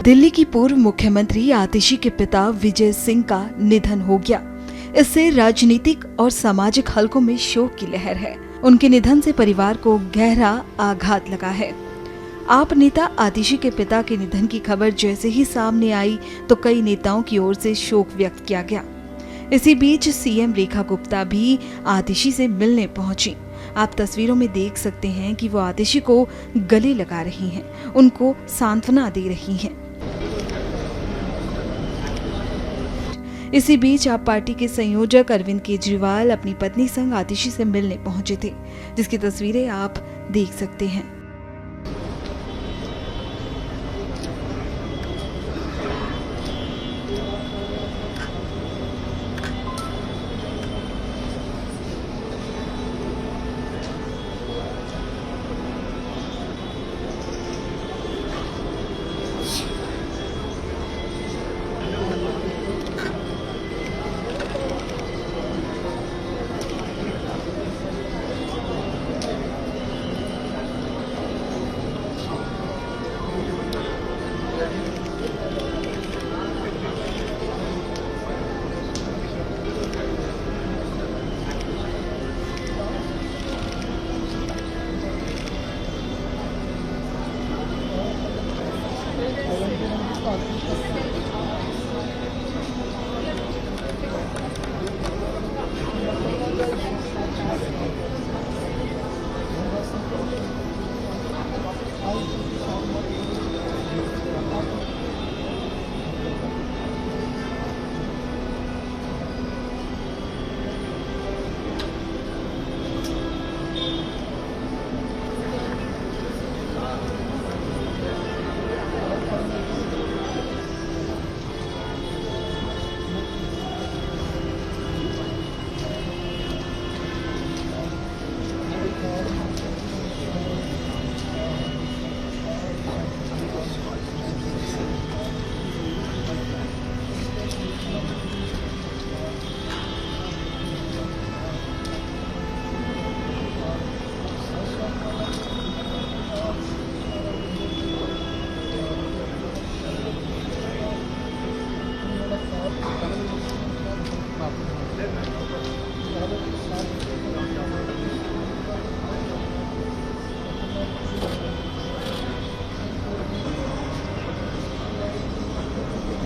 दिल्ली की पूर्व मुख्यमंत्री आतिशी के पिता विजय सिंह का निधन हो गया। इससे राजनीतिक और सामाजिक हलकों में शोक की लहर है। उनके निधन से परिवार को गहरा आघात लगा है। आप नेता आतिशी के पिता के निधन की खबर जैसे ही सामने आई तो कई नेताओं की ओर से शोक व्यक्त किया गया। इसी बीच सीएम रेखा गुप्ता भी आतिशी से मिलने पहुंची। आप तस्वीरों में देख सकते हैं कि वो आतिशी को गले लगा रही हैं, उनको सांत्वना दे रही हैं। इसी बीच आप पार्टी के संयोजक अरविंद केजरीवाल अपनी पत्नी संग आतिशी से मिलने पहुंचे थे, जिसकी तस्वीरें आप देख सकते हैं।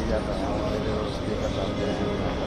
जाता है हमारे उसके का